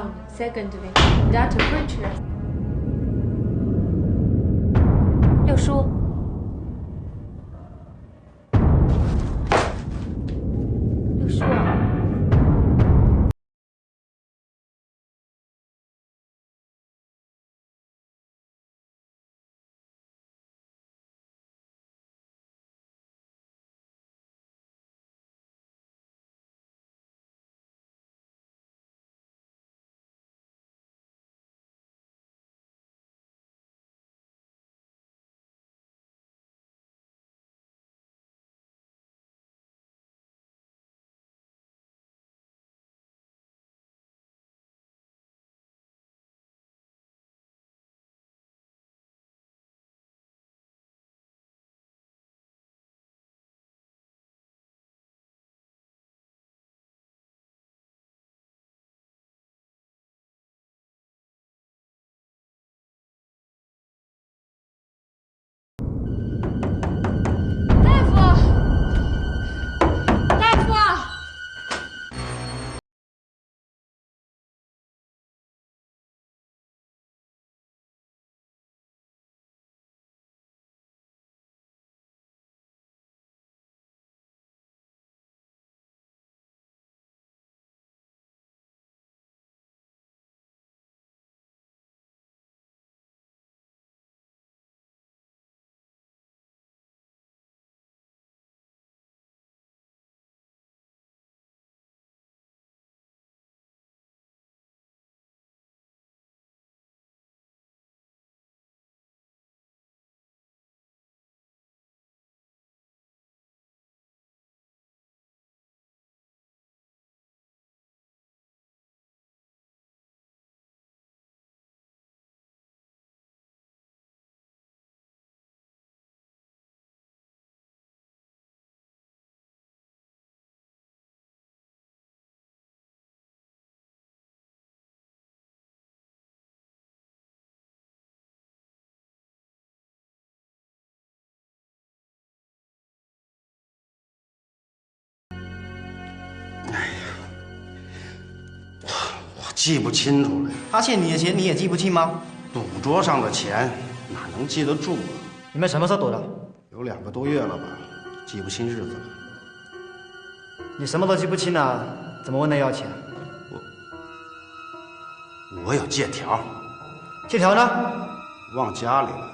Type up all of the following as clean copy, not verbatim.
found. Secondly, that creature. 六叔，六叔啊，大夫，大夫，我记不清楚了。他欠你的钱你也记不清吗？赌桌上的钱哪能记得住啊？你们什么时候赌的？有2个多月了吧，记不清日子了。你什么都记不清了，怎么问他要钱？我有借条，借条呢？忘家里了。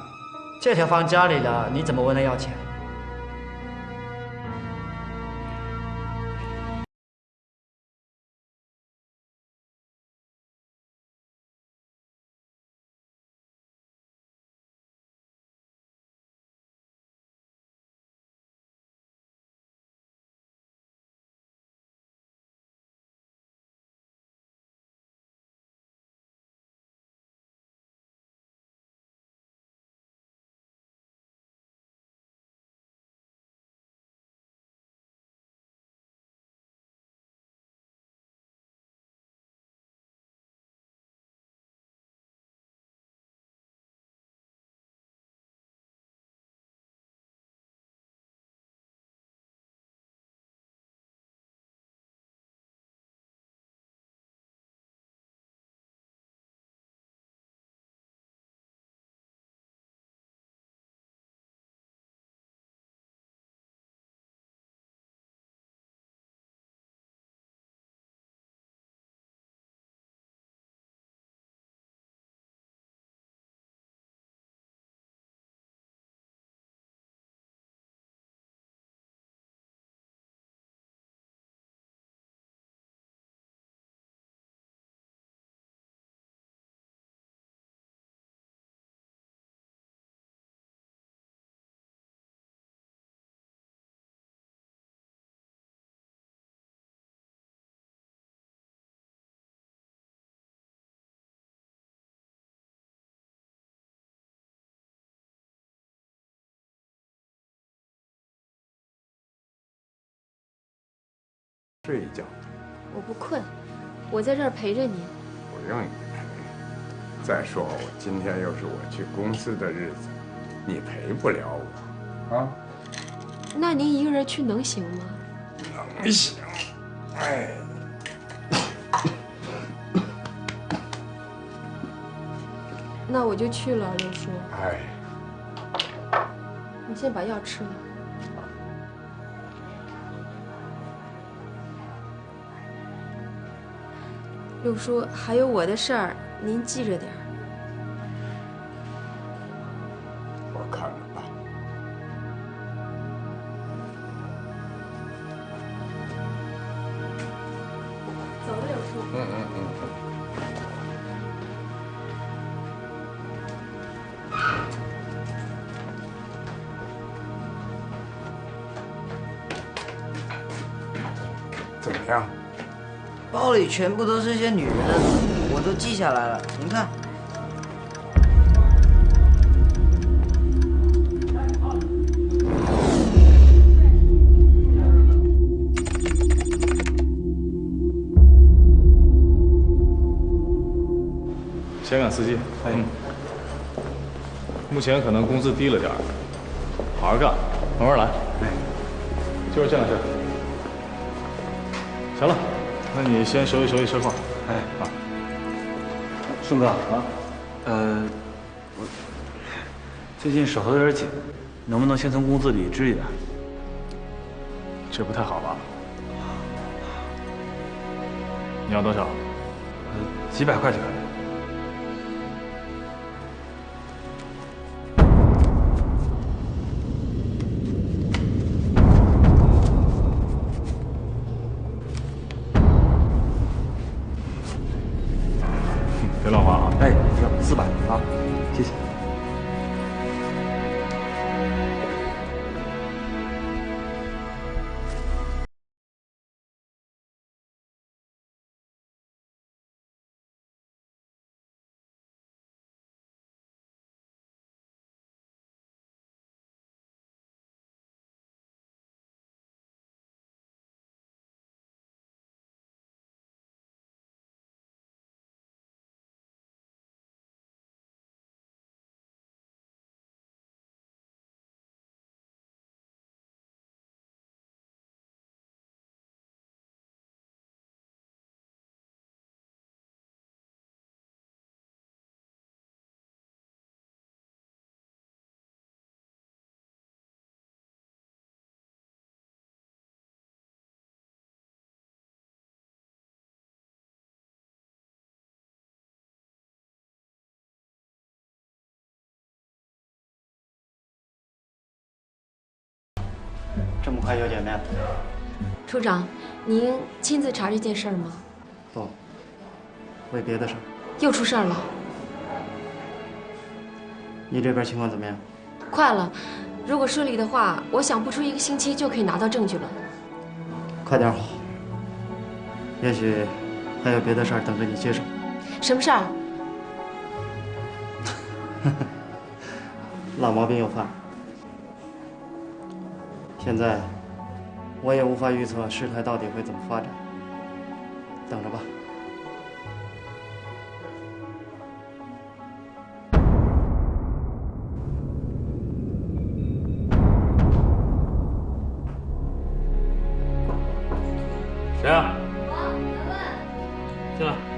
借条放家里了，你怎么问他要钱？睡一觉。我不困，我在这儿陪着你。不用你陪。再说我今天又是我去公司的日子，你陪不了我啊。那您一个人去能行吗？能行。哎。那我就去了，刘叔。哎，你先把药吃了。六叔，还有我的事儿，您记着点儿。我看着办。走了，刘叔。怎么样？包里全部都是些女人的字，我都记下来了。您看，先赶司机。目前可能工资低了点儿，好好干，慢慢来。就是这样式。行了，那你先收拾车况。顺哥啊，我最近手头有点紧，能不能先从工资里支一点？这不太好吧？你要多少？几百块就可以。别乱花啊！哎，行，400啊，谢谢。这么快就见面？处长，您亲自查这件事儿吗？不，为别的事儿。又出事儿了？你这边情况怎么样？快了，如果顺利的话，我想不出1个星期就可以拿到证据了。快点好，也许还有别的事儿等着你接手。什么事儿？老毛病又犯了。现在我也无法预测事态到底会怎么发展，等着吧。谁啊？进来。